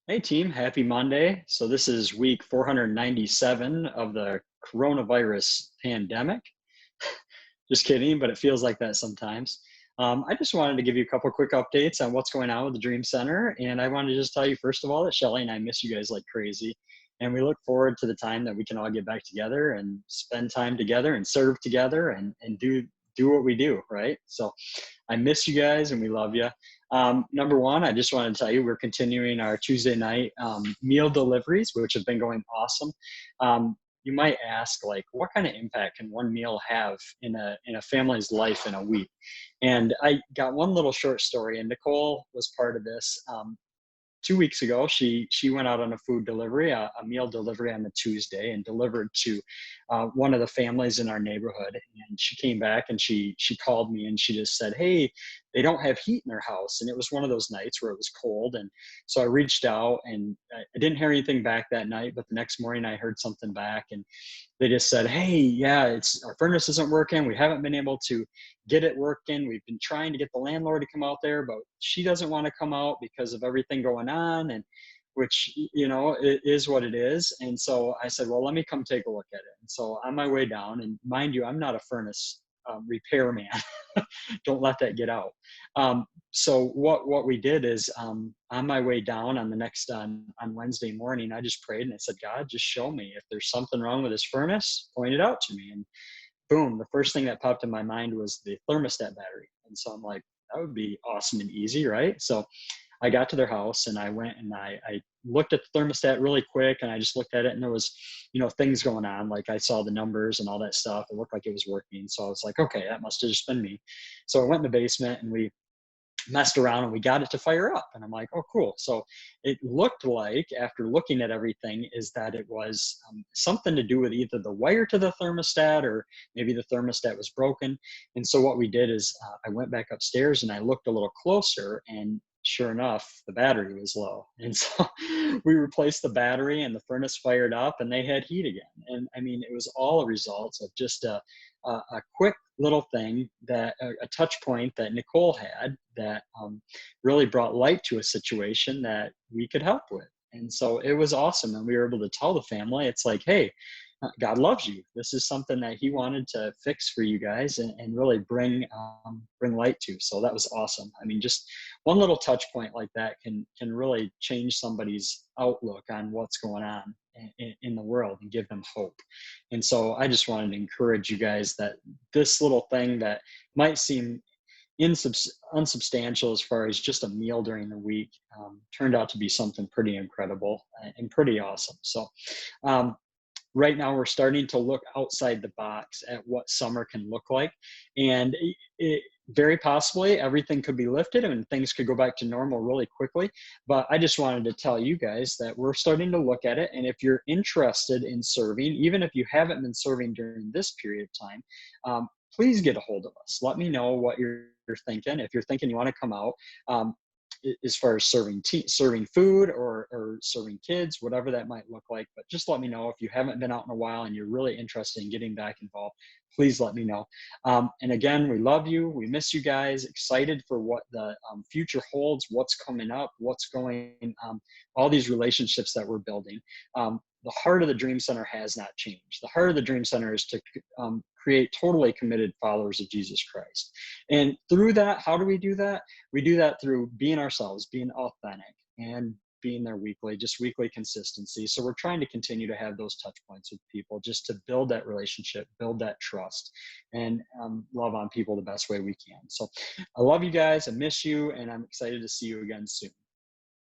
Hey team, happy Monday. So this is week 497 of the coronavirus pandemic. Just kidding, but it feels like that sometimes. I just wanted to give you a couple quick updates on what's going on with the Dream Center. And I wanted to just tell you, first of all, that Shelly and I miss you guys like crazy. And we look forward to the time that we can all get back together and spend time together and serve together and do what we do, right? So I miss you guys and we love you. Number one, I just want to tell you we're continuing our Tuesday night meal deliveries, which have been going awesome. You might ask, like, what kind of impact can one meal have in a family's life in a week? And I got one little short story, and Nicole was part of this. 2 weeks ago, she went out on a food delivery, a meal delivery on the Tuesday, and delivered to one of the families in our neighborhood. And she came back and she called me and she just said, "Hey, they don't have heat in their house." And it was one of those nights where it was cold. And so I reached out and I didn't hear anything back that night, but the next morning I heard something back, and they just said, "Hey, yeah, it's our furnace isn't working. We haven't been able to get it working. We've been trying to get the landlord to come out there, but she doesn't want to come out because of everything going on." And which, it is what it is. And so I said, "Well, let me come take a look at it." And so on my way down, and mind you, I'm not a furnace repairman. Don't let that get out. So what we did is, on my way down on the next on Wednesday morning, I just prayed and I said, "God, just show me if there's something wrong with this furnace. Point it out to me." And boom, the first thing that popped in my mind was the thermostat battery. And so I'm like, that would be awesome and easy, right? So I got to their house and I went and I looked at the thermostat really quick, and I just looked at it and there was, things going on. Like I saw the numbers and all that stuff. It looked like it was working. So I was like, okay, that must have just been me. So I went in the basement and we messed around and we got it to fire up. And I'm like, oh, cool. So it looked like, after looking at everything, is that it was something to do with either the wire to the thermostat or maybe the thermostat was broken. And so what we did is, I went back upstairs and I looked a little closer, and sure enough, the battery was low. And so we replaced the battery and the furnace fired up and they had heat again. And I mean, it was all a result of just a quick little thing, that a touch point that Nicole had, that really brought light to a situation that we could help with. And so it was awesome. And we were able to tell the family, it's like, "Hey, God loves you. This is something that He wanted to fix for you guys, and really bring light to." So that was awesome. I mean, just one little touch point like that can really change somebody's outlook on what's going on in the world and give them hope. And so I just wanted to encourage you guys that this little thing that might seem unsubstantial as far as just a meal during the week, turned out to be something pretty incredible and pretty awesome. So um, right now we're starting to look outside the box at what summer can look like. And very possibly everything could be lifted and things could go back to normal really quickly. But I just wanted to tell you guys that we're starting to look at it. And if you're interested in serving, even if you haven't been serving during this period of time, please get a hold of us. Let me know what you're thinking. If you're thinking you want to come out, um, as far as serving food or serving kids, whatever that might look like. But just let me know if you haven't been out in a while and you're really interested in getting back involved. Please let me know. And again, we love you. We miss you guys. Excited for what the future holds, what's coming up, what's going, all these relationships that we're building. The heart of the Dream Center has not changed. The heart of the Dream Center is to create totally committed followers of Jesus Christ. And through that, how do we do that? We do that through being ourselves, being authentic, and being there weekly, just weekly consistency. So we're trying to continue to have those touch points with people, just to build that relationship, build that trust, and love on people the best way we can. So I love you guys. I miss you, and I'm excited to see you again soon.